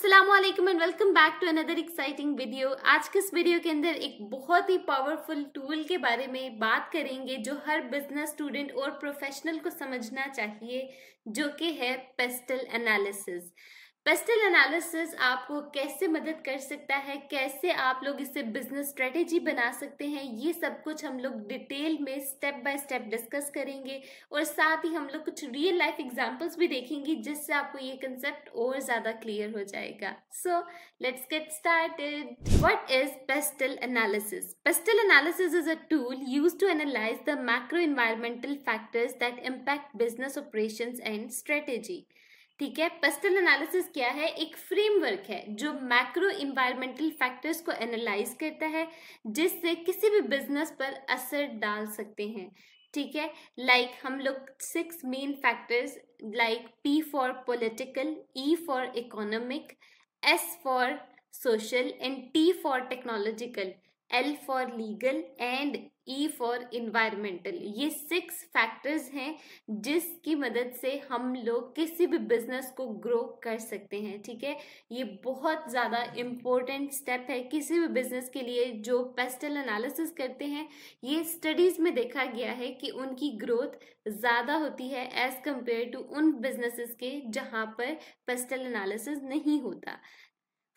अस्सलामुअलैकुम and welcome back to another exciting video. आज के इस वीडियो के अंदर एक बहुत ही पावरफुल टूल के बारे में बात करेंगे जो हर बिजनेस स्टूडेंट और प्रोफेशनल को समझना चाहिए, जो कि है पेस्टल एनालिसिस। पेस्टल एनालिसिस आपको कैसे मदद कर सकता है, कैसे आप लोग इससे बिजनेस स्ट्रेटेजी बना सकते हैं, ये सब कुछ हम लोग डिटेल में स्टेप बाय स्टेप डिस्कस करेंगे और साथ ही हम लोग कुछ रियल लाइफ एग्जांपल्स भी देखेंगे जिससे आपको ये कंसेप्ट और ज्यादा क्लियर हो जाएगा। So let's get started. What is PESTEL analysis? PESTEL analysis is a tool used to analyse the macro environmental factors that impact business operations and strategy. ठीक है, पेस्टल एनालिसिस क्या है? एक फ्रेमवर्क है जो मैक्रो इन्वायरमेंटल फैक्टर्स को analyse करता है जिससे किसी भी बिजनेस पर असर डाल सकते हैं। ठीक है, लाइक हम लोग 6 main factors like P for political, E for economic, S for social and T for technological, L for legal and E for environmental. ये 6 फैक्टर्स हैं जिसकी मदद से हम लोग किसी भी बिजनेस को ग्रो कर सकते हैं। ठीक है, ये बहुत ज़्यादा इम्पोर्टेंट स्टेप है किसी भी बिजनेस के लिए जो पेस्टल एनालिसिस करते हैं। ये स्टडीज़ में देखा गया है कि उनकी ग्रोथ ज़्यादा होती है एज कम्पेयर टू उन बिजनेसेस के जहाँ पर पेस्टल एनालिसिस नहीं होता।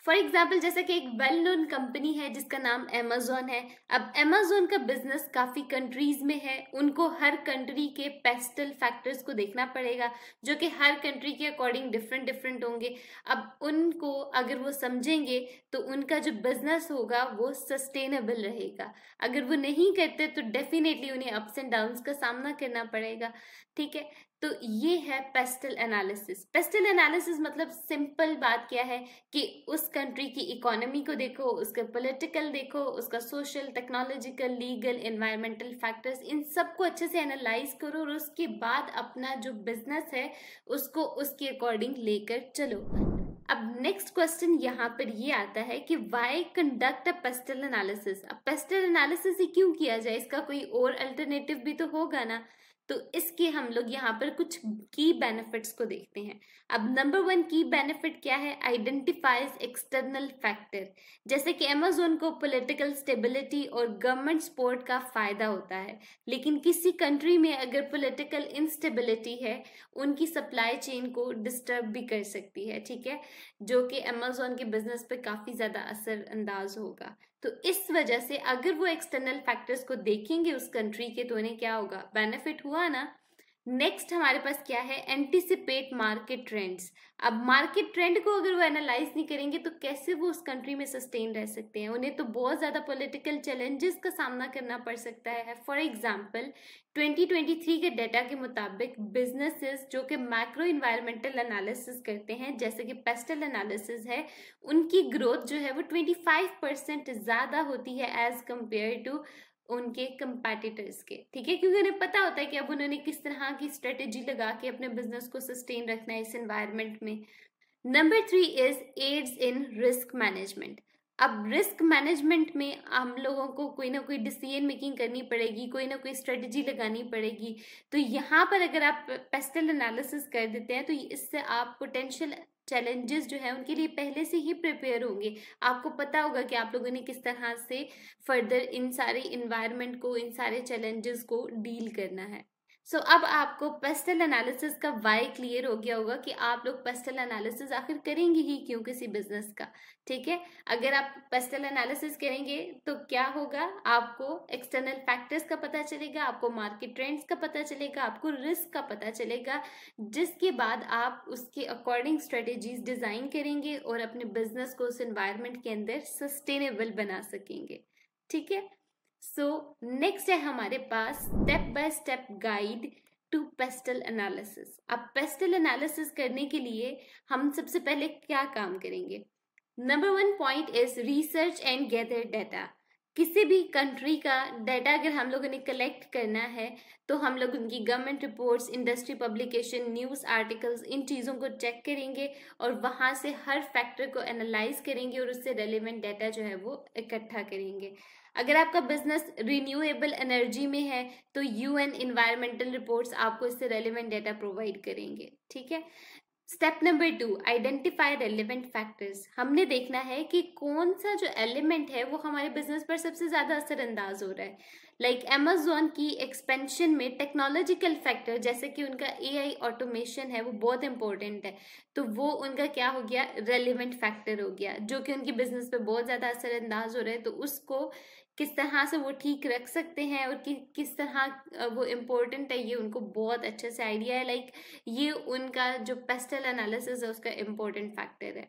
फॉर एग्जाम्पल, जैसे कि एक वेल नोन कंपनी है जिसका नाम अमेजोन है। अब अमेजोन का बिजनेस काफ़ी कंट्रीज में है, उनको हर कंट्री के पेस्टल फैक्टर्स को देखना पड़ेगा जो कि हर कंट्री के अकॉर्डिंग डिफरेंट डिफरेंट होंगे। अब उनको अगर वो समझेंगे तो उनका जो बिजनेस होगा वो सस्टेनेबल रहेगा। अगर वो नहीं करते तो डेफिनेटली उन्हें अप्स एंड डाउन्स का सामना करना पड़ेगा। ठीक है, तो ये है पेस्टल एनालिसिस। पेस्टल एनालिसिस मतलब सिंपल बात क्या है कि उस कंट्री की इकोनॉमी को देखो, उसका पॉलिटिकल देखो, उसका social, technological, legal, environmental factors, इन सबको अच्छे से एनालाइज करो और उसके बाद अपना जो बिजनेस है उसको उसके अकॉर्डिंग लेकर चलो। अब नेक्स्ट क्वेश्चन यहाँ पर ये आता है कि why conduct a pastel analysis. अब पेस्टल एनालिसिस ही क्यों किया जाए? इसका कोई और अल्टरनेटिव भी तो होगा ना। तो इसके हम लोग यहाँ पर कुछ की बेनिफिट्स को देखते हैं। अब नंबर 1 की बेनिफिट क्या है? Identifies external factor. जैसे कि अमेजोन को पॉलिटिकल स्टेबिलिटी और गवर्नमेंट सपोर्ट का फायदा होता है, लेकिन किसी कंट्री में अगर पॉलिटिकल इंस्टेबिलिटी है उनकी सप्लाई चेन को डिस्टर्ब भी कर सकती है। ठीक है, जो कि अमेजोन के बिजनेस पे काफी ज्यादा असर अंदाज होगा। तो इस वजह से अगर वो एक्सटर्नल फैक्टर्स को देखेंगे उस कंट्री के तो उन्हें क्या होगा? बेनिफिट हुआ ना। नेक्स्ट हमारे पास क्या है? Anticipate market trends. अब मार्केट ट्रेंड को अगर वो एनालाइज नहीं करेंगे तो कैसे वो उस कंट्री में सस्टेन रह सकते हैं? उन्हें तो बहुत ज़्यादा पॉलिटिकल चैलेंजेस का सामना करना पड़ सकता है। फॉर एग्जांपल 2023 के डाटा के मुताबिक बिजनेसेस जो कि मैक्रो इन्वायरमेंटल एनालिसिस करते हैं जैसे कि पेस्टल एनालिसिस है, उनकी ग्रोथ जो है वो 25% ज़्यादा होती है एज कम्पेयर टू उनके कंपैटिटर्स के। ठीक है, क्योंकि उन्हें पता होता है कि अब उन्होंने किस तरह की स्ट्रेटेजी लगा के अपने बिजनेस को सस्टेन रखना है इस एनवायरनमेंट में। Number 3 is aids in risk management. अब रिस्क मैनेजमेंट में हम लोगों को कोई ना कोई डिसीजन मेकिंग करनी पड़ेगी, कोई ना कोई स्ट्रेटेजी लगानी पड़ेगी। तो यहाँ पर अगर आप पेस्टल एनालिसिस कर देते हैं तो इससे आप पोटेंशियल चैलेंजेस जो है उनके लिए पहले से ही प्रिपेयर होंगे। आपको पता होगा कि आप लोगों ने किस तरह से फर्दर इन सारे इन्वायरमेंट को, इन सारे चैलेंजेस को डील करना है। सो अब आपको पेस्टल एनालिसिस का वाई क्लियर हो गया होगा कि आप लोग पेस्टल एनालिसिस आखिर करेंगे ही क्यों किसी बिजनेस का। ठीक है, अगर आप पेस्टल एनालिसिस करेंगे तो क्या होगा? आपको एक्सटर्नल फैक्टर्स का पता चलेगा, आपको मार्केट ट्रेंड्स का पता चलेगा, आपको रिस्क का पता चलेगा, जिसके बाद आप उसके अकॉर्डिंग स्ट्रेटेजीज डिजाइन करेंगे और अपने बिजनेस को उस एनवायरनमेंट के अंदर सस्टेनेबल बना सकेंगे। ठीक है, सो नेक्स्ट है हमारे पास step by step guide to PESTLE analysis. अब पेस्टल एनालिसिस करने के लिए हम सबसे पहले क्या काम करेंगे? Number 1 point is research and gather data. किसी भी कंट्री का डाटा अगर हम लोगों ने कलेक्ट करना है तो हम लोग उनकी government reports, industry publication, news articles, इन चीज़ों को चेक करेंगे और वहाँ से हर फैक्टर को एनालाइज करेंगे और उससे रेलिवेंट डाटा जो है वो इकट्ठा करेंगे। अगर आपका बिजनेस रिन्यूएबल एनर्जी में है तो UN इन्वायरमेंटल रिपोर्ट्स आपको इससे रेलिवेंट डाटा प्रोवाइड करेंगे। ठीक है, step number 2, identify relevant factors. हमने देखना है कि कौन सा जो एलिमेंट है वो हमारे बिजनेस पर सबसे ज्यादा असरअंदाज हो रहा है। लाइक अमेजोन की एक्सपेंशन में टेक्नोलॉजिकल फैक्टर जैसे कि उनका एआई ऑटोमेशन है वो बहुत इंपॉर्टेंट है, तो वो उनका क्या हो गया, रेलेवेंट फैक्टर हो गया, जो कि उनकी बिजनेस पे बहुत ज्यादा असरअंदाज हो रहा है। तो उसको किस तरह से वो ठीक रख सकते हैं और किस तरह वो इम्पोर्टेंट है, ये उनको बहुत अच्छे से आइडिया है। लाइक ये उनका जो पेस्टल एनालिसिस है उसका इम्पोर्टेंट फैक्टर है।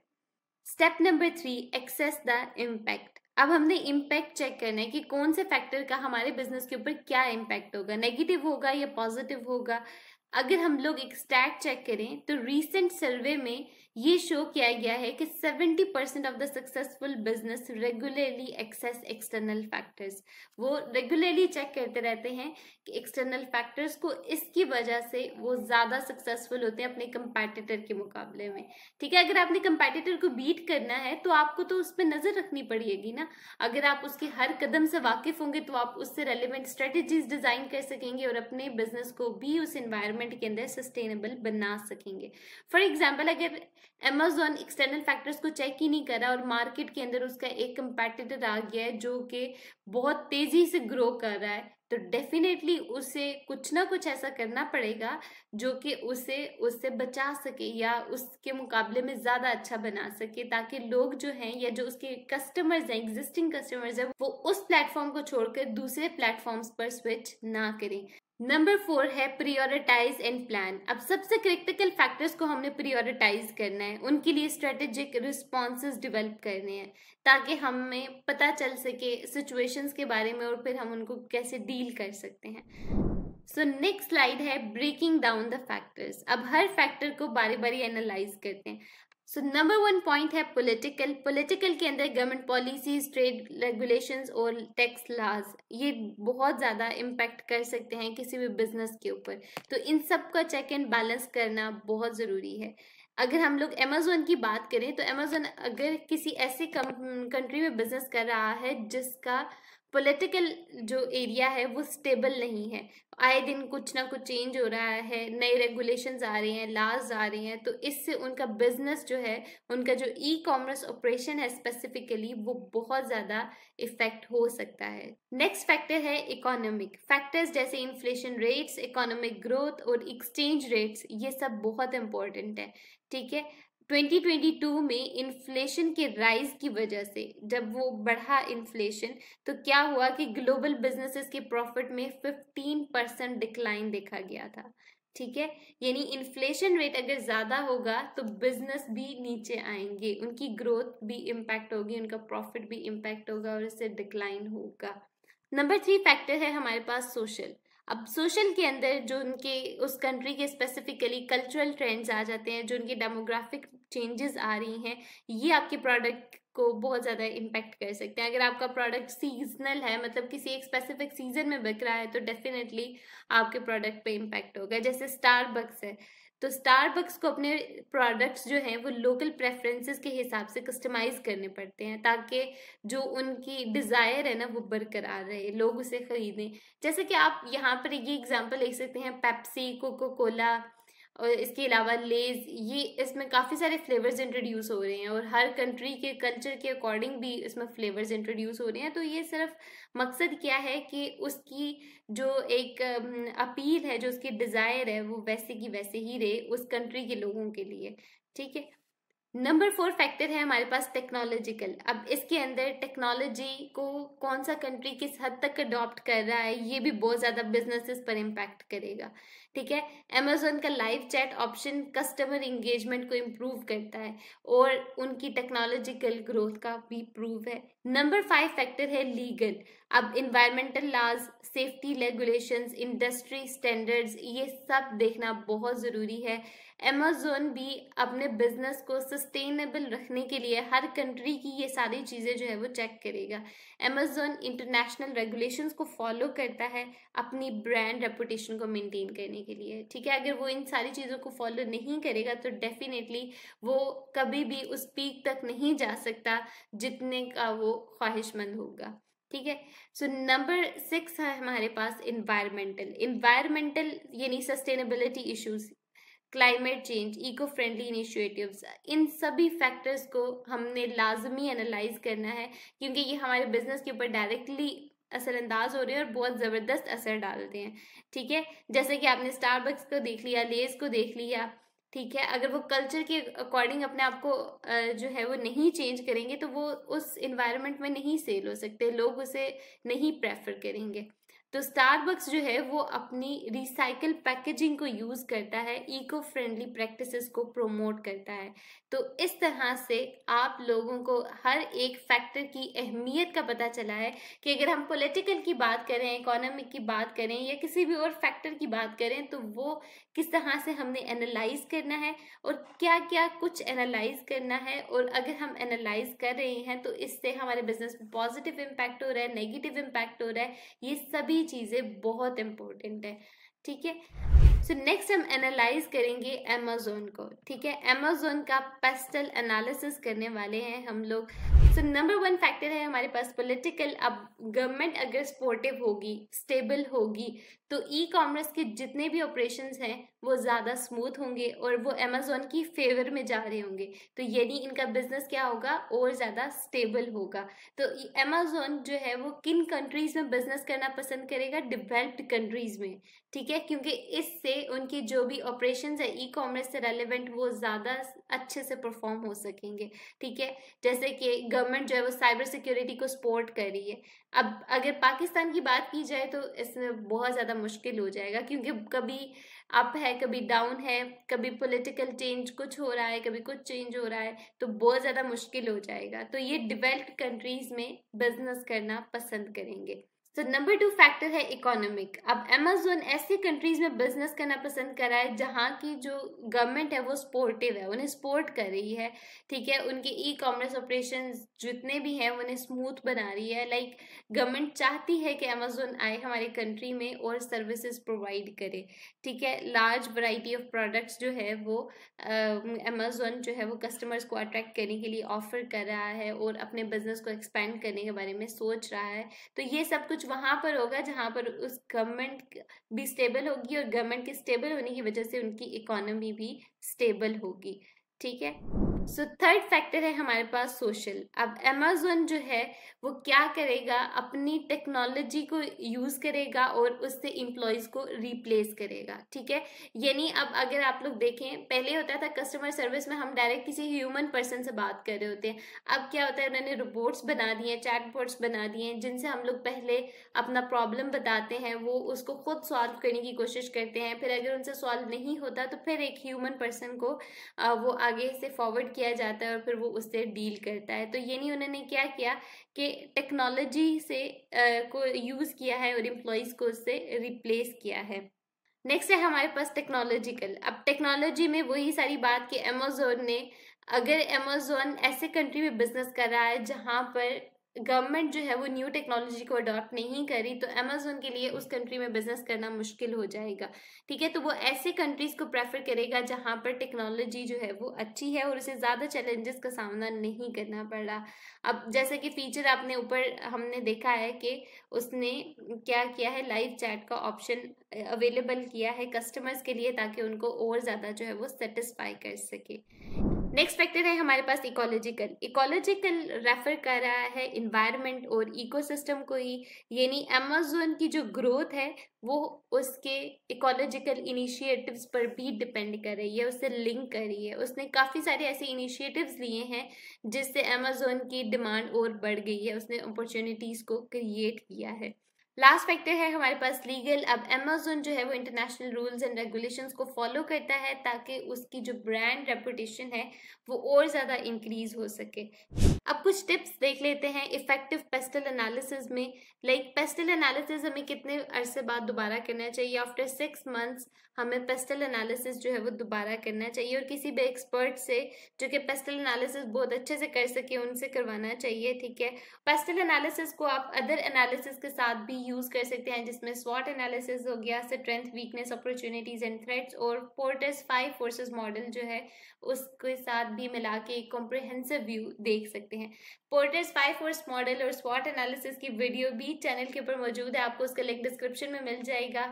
Step number 3, assess the impact. अब हमने इम्पैक्ट चेक करना है कि कौन से फैक्टर का हमारे बिजनेस के ऊपर क्या इम्पैक्ट होगा, नेगेटिव होगा या पॉजिटिव होगा। अगर हम लोग एक स्टैट चेक करें तो रीसेंट सर्वे में ये शो किया गया है कि 70% of the successful business regularly assess external factors. वो रेगुलरली चेक करते रहते हैं कि एक्सटर्नल फैक्टर्स को, इसकी वजह से वो ज्यादा सक्सेसफुल होते हैं अपने कंपैटिटर के मुकाबले में। ठीक है, अगर आपने कंपैटिटर को बीट करना है तो आपको तो उस पर नजर रखनी पड़ेगी ना। अगर आप उसके हर कदम से वाकिफ होंगे तो आप उससे रेलेवेंट स्ट्रेटेजीज डिजाइन कर सकेंगे और अपने बिजनेस को भी उस एनवायरनमेंट के अंदर सस्टेनेबल बना सकेंगे। फॉर एग्जाम्पल, अगर अमेजोन एक्सटर्नल फैक्टर्स को चेक ही नहीं करा और मार्केट के अंदर उसका एक कंपैटिटर आ गया है जो कि बहुत तेजी से ग्रो कर रहा है, तो डेफिनेटली उसे कुछ ना कुछ ऐसा करना पड़ेगा जो कि उसे उससे बचा सके या उसके मुकाबले में ज्यादा अच्छा बना सके, ताकि लोग जो हैं या जो उसके कस्टमर्स हैं, एग्जिस्टिंग कस्टमर्स हैं, वो उस प्लेटफॉर्म को छोड़कर दूसरे प्लेटफॉर्म्स पर स्विच ना करें। नंबर 4 है प्रियोरिटाइज एंड प्लान। अब सबसे क्रिटिकल फैक्टर्स को हमने प्रियोरिटाइज करना है, उनके लिए स्ट्रेटेजिक रिस्पॉन्सेज डेवलप करने हैं ताकि हमें पता चल सके सिचुएशंस के बारे में और फिर हम उनको कैसे डील कर सकते हैं। सो नेक्स्ट स्लाइड है ब्रेकिंग डाउन द फैक्टर्स। अब हर फैक्टर को बारी बारी एनालाइज करते हैं। सो नंबर 1 पॉइंट है पॉलिटिकल के अंदर गवर्नमेंट पॉलिसीज, ट्रेड रेगुलेशंस और टैक्स लॉज, ये बहुत ज़्यादा इम्पैक्ट कर सकते हैं किसी भी बिजनेस के ऊपर। तो इन सब का चेक एंड बैलेंस करना बहुत ज़रूरी है। अगर हम लोग अमेजोन की बात करें तो अमेजोन अगर किसी ऐसी कंट्री में बिजनेस कर रहा है जिसका पॉलिटिकल जो एरिया है वो स्टेबल नहीं है, आए दिन कुछ ना कुछ चेंज हो रहा है, नए रेगुलेशंस आ रही हैं, लॉज आ रही हैं, तो इससे उनका बिजनेस जो है, उनका जो ई कॉमर्स ऑपरेशन है स्पेसिफिकली, वो बहुत ज़्यादा इफेक्ट हो सकता है। नेक्स्ट फैक्टर है इकोनॉमिक फैक्टर्स जैसे इन्फ्लेशन रेट्स, इकोनॉमिक ग्रोथ और एक्सचेंज रेट्स, ये सब बहुत इंपॉर्टेंट है। ठीक है, 2022 में इन्फ्लेशन के राइज की वजह से जब वो बढ़ा इन्फ्लेशन, तो क्या हुआ कि ग्लोबल बिजनेसेस के प्रॉफिट में 15% डिक्लाइन देखा गया था। ठीक है, यानी इन्फ्लेशन रेट अगर ज्यादा होगा तो बिजनेस भी नीचे आएंगे, उनकी ग्रोथ भी इम्पैक्ट होगी, उनका प्रॉफिट भी इम्पैक्ट होगा और इससे डिक्लाइन होगा। नंबर 3 फैक्टर है हमारे पास सोशल। अब सोशल के अंदर जो उनके उस कंट्री के स्पेसिफिकली कल्चरल ट्रेंड्स आ जाते हैं, जो उनकी डेमोग्राफिक चेंजेस आ रही हैं, ये आपके प्रोडक्ट को बहुत ज़्यादा इम्पैक्ट कर सकते हैं। अगर आपका प्रोडक्ट सीजनल है, मतलब किसी एक स्पेसिफिक सीजन में बिक रहा है, तो डेफिनेटली आपके प्रोडक्ट पे इम्पैक्ट होगा। जैसे स्टारबक्स है, तो स्टारबक्स को अपने प्रोडक्ट्स जो हैं वो लोकल प्रेफरेंसेस के हिसाब से कस्टमाइज करने पड़ते हैं ताकि जो उनकी डिज़ायर है ना वो बरकरार रहे, लोग उसे खरीदें। जैसे कि आप यहाँ पर ये एग्जांपल ले सकते हैं, पेप्सी, कोको कोला और इसके अलावा लेज, ये इसमें काफ़ी सारे फ्लेवर्स इंट्रोड्यूस हो रहे हैं और हर कंट्री के कल्चर के अकॉर्डिंग भी इसमें फ्लेवर्स इंट्रोड्यूस हो रहे हैं। तो ये सिर्फ मकसद क्या है कि उसकी जो एक अपील है, जो उसकी डिज़ायर है, वो वैसे की वैसे ही रहे उस कंट्री के लोगों के लिए। ठीक है, नंबर 4 फैक्टर है हमारे पास टेक्नोलॉजिकल। अब इसके अंदर टेक्नोलॉजी को कौन सा कंट्री किस हद तक अडॉप्ट कर रहा है, ये भी बहुत ज़्यादा बिजनेसेस पर इम्पैक्ट करेगा। ठीक है, अमेजोन का live chat option customer engagement को इम्प्रूव करता है और उनकी टेक्नोलॉजिकल ग्रोथ का भी प्रूव है। नंबर 5 फैक्टर है लीगल। अब environmental laws, safety regulations, industry standards, ये सब देखना बहुत ज़रूरी है। अमेजोन भी अपने बिजनेस को सस्टेनेबल रखने के लिए हर कंट्री की ये सारी चीज़ें जो है वो चेक करेगा। अमेजोन इंटरनेशनल रेगुलेशंस को फॉलो करता है अपनी ब्रांड रेपुटेशन को मेंटेन करने के लिए। ठीक है, अगर वो इन सारी चीज़ों को फॉलो नहीं करेगा तो डेफिनेटली वो कभी भी उस पीक तक नहीं जा सकता जितने का वो ख्वाहिशमंद होगा। ठीक है, सो नंबर 6 है हमारे पास इन्वायरमेंटल यानी sustainability issues. Climate change, eco friendly initiatives, इन सभी फैक्टर्स को हमने लाजमी एनालाइज करना है, क्योंकि ये हमारे बिजनेस के ऊपर डायरेक्टली असरअंदाज हो रहे हैं और बहुत ज़बरदस्त असर डालते हैं। ठीक है, जैसे कि आपने स्टारबक्स को देख लिया, लेस को देख लिया। ठीक है, अगर वो कल्चर के अकॉर्डिंग अपने आप को जो है वो नहीं चेंज करेंगे तो वो उस इन्वायरमेंट में नहीं सेल हो सकते, लोग उसे नहीं प्रेफर करेंगे। तो स्टारबक्स जो है वो अपनी रिसाइकल पैकेजिंग को यूज़ करता है, इको फ्रेंडली प्रैक्टिसेस को प्रोमोट करता है। तो इस तरह से आप लोगों को हर एक फैक्टर की अहमियत का पता चला है कि अगर हम पॉलिटिकल की बात करें, इकोनॉमिक की बात करें या किसी भी और फैक्टर की बात करें तो वो किस तरह से हमने एनालाइज करना है और क्या क्या कुछ एनालाइज करना है, और अगर हम एनालाइज कर रहे हैं तो इससे हमारे बिजनेस में पॉजिटिव इम्पैक्ट हो रहा है, नेगेटिव इम्पैक्ट हो रहा है, ये सभी चीज़ें बहुत इंपॉर्टेंट है। ठीक है, सो नेक्स्ट हम एनालाइज करेंगे अमेज़न को। ठीक है, अमेज़न का पेस्टल एनालिसिस करने वाले हैं हम लोग। सो नंबर 1 फैक्टर है हमारे पास पॉलिटिकल। अब गवर्नमेंट अगर सपोर्टिव होगी, स्टेबल होगी, तो ई कॉमर्स के जितने भी ऑपरेशंस हैं वो ज़्यादा स्मूथ होंगे और वो अमेज़न की फेवर में जा रहे होंगे, तो यानी इनका बिजनेस क्या होगा, और ज़्यादा स्टेबल होगा। तो अमेज़न जो है वो किन कंट्रीज़ में बिजनेस करना पसंद करेगा, डेवलप्ड कंट्रीज़ में। ठीक है, क्योंकि इससे उनकी जो भी ऑपरेशंस है ई कॉमर्स से रेलेवेंट वो ज़्यादा अच्छे से परफॉर्म हो सकेंगे। ठीक है, जैसे कि गवर्नमेंट जो है वो साइबर सिक्योरिटी को सपोर्ट कर रही है। अब अगर पाकिस्तान की बात की जाए तो इसमें बहुत ज़्यादा मुश्किल हो जाएगा, क्योंकि कभी अप है, कभी डाउन है, कभी पॉलिटिकल चेंज कुछ हो रहा है, कभी कुछ चेंज हो रहा है, तो बहुत ज़्यादा मुश्किल हो जाएगा। तो ये डेवलप्ड कंट्रीज में बिजनेस करना पसंद करेंगे। तो नंबर 2 फैक्टर है इकोनॉमिक। अब अमेज़न ऐसी कंट्रीज में बिजनेस करना पसंद कर रहा है जहाँ की जो गवर्नमेंट है वो सपोर्टिव है, उन्हें सपोर्ट कर रही है। ठीक है, उनके ई कॉमर्स ऑपरेशन जितने भी हैं उन्हें स्मूथ बना रही है। लाइक गवर्नमेंट चाहती है कि अमेज़न आए हमारे कंट्री में और सर्विसेज प्रोवाइड करे। ठीक है, लार्ज वैरायटी ऑफ प्रोडक्ट्स जो है वो अमेज़न जो है वो कस्टमर्स को अट्रैक्ट करने के लिए ऑफर कर रहा है और अपने बिजनेस को एक्सपेंड करने के बारे में सोच रहा है। तो ये सब कुछ वहां पर होगा जहां पर उस गवर्नमेंट भी स्टेबल होगी और गवर्नमेंट के स्टेबल होने की वजह से उनकी इकोनॉमी भी स्टेबल होगी। ठीक है, सो थर्ड फैक्टर है हमारे पास सोशल। अब अमेज़न जो है वो क्या करेगा, अपनी टेक्नोलॉजी को यूज़ करेगा और उससे एम्प्लॉयज़ को रिप्लेस करेगा। ठीक है, यानी अब अगर आप लोग देखें, पहले होता था कस्टमर सर्विस में हम डायरेक्ट किसी ह्यूमन पर्सन से बात कर रहे होते हैं। अब क्या होता है, उन्होंने रोबोट्स बना दिए, चैटबॉट्स बना दिए हैं, जिनसे हम लोग पहले अपना प्रॉब्लम बताते हैं, वो उसको खुद सॉल्व करने की कोशिश करते हैं। फिर अगर उनसे सॉल्व नहीं होता तो फिर एक ह्यूमन पर्सन को वो आगे से फॉरवर्ड किया जाता है और फिर वो उससे डील करता है। तो ये नहीं, उन्होंने क्या किया कि टेक्नोलॉजी से को यूज़ किया है और एम्प्लॉयज़ को उससे रिप्लेस किया है। नेक्स्ट है हमारे पास टेक्नोलॉजिकल। अब टेक्नोलॉजी में वही सारी बात कि अमेज़न ने, अगर अमेज़न ऐसे कंट्री में बिजनेस कर रहा है जहाँ पर गवर्नमेंट जो है वो न्यू टेक्नोलॉजी को अडॉप्ट नहीं करी, तो अमेज़न के लिए उस कंट्री में बिजनेस करना मुश्किल हो जाएगा। ठीक है, तो वो ऐसे कंट्रीज को प्रेफर करेगा जहाँ पर टेक्नोलॉजी जो है वो अच्छी है और उसे ज़्यादा चैलेंजेस का सामना नहीं करना पड़ रहा। अब जैसे कि फीचर आपने ऊपर हमने देखा है कि उसने क्या किया है, लाइव चैट का ऑप्शन अवेलेबल किया है कस्टमर्स के लिए ताकि उनको और ज़्यादा जो है वो सेटिस्फाई कर सके। नेक्स्ट फैक्टर है हमारे पास इकोलॉजिकल। इकोलॉजिकल रेफर कर रहा है इन्वायरमेंट और इकोसिस्टम को ही, यानी अमेज़न की जो ग्रोथ है वो उसके इकोलॉजिकल इनिशिएटिव्स पर भी डिपेंड कर रही है, उससे लिंक कर रही है। उसने काफ़ी सारे ऐसे इनिशिएटिव्स लिए हैं जिससे अमेज़न की डिमांड और बढ़ गई है, उसने अपॉर्चुनिटीज़ को क्रिएट किया है। लास्ट फैक्टर है हमारे पास लीगल। अब अमेज़न जो है वो इंटरनेशनल रूल्स एंड रेगुलेशंस को फॉलो करता है ताकि उसकी जो ब्रांड रेपुटेशन है वो और ज़्यादा इंक्रीज हो सके। अब कुछ टिप्स देख लेते हैं इफेक्टिव पेस्टल एनालिसिस में। लाइक पेस्टल एनालिसिस हमें कितने अरसे बाद दोबारा करना चाहिए, आफ्टर 6 मंथ्स हमें पेस्टल एनालिसिस जो है वो दोबारा करना चाहिए और किसी भी एक्सपर्ट से जो कि पेस्टल एनालिसिस बहुत अच्छे से कर सके उनसे करवाना चाहिए। ठीक है, पेस्टल एनालिसिस को आप अदर एनालिसिस के साथ भी यूज कर सकते हैं, जिसमें स्वॉट एनालिसिस हो गया, strength, weakness, opportunities and threats, और पोर्टर्स 5 फोर्सेस मॉडल जो है उसके साथ भी मिला के एक कॉम्प्रिहेंसिव व्यू देख सकते हैं। पोर्टर्स 5 फोर्स मॉडल और स्वॉट एनालिसिस की वीडियो भी चैनल के ऊपर मौजूद है, आपको उसका लिंक डिस्क्रिप्शन में मिल जाएगा।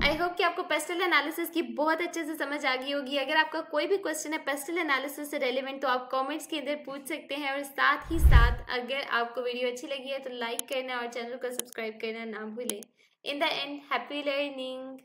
आई होप कि आपको पेस्टल एनालिसिस की बहुत अच्छे से समझ आ गई होगी। अगर आपका कोई भी क्वेश्चन है पेस्टल एनालिसिस से रेलिवेंट तो आप कमेंट्स के अंदर पूछ सकते हैं, और साथ ही साथ अगर आपको वीडियो अच्छी लगी है तो लाइक करना और चैनल को सब्सक्राइब करना ना भूलें। In the end, happy learning.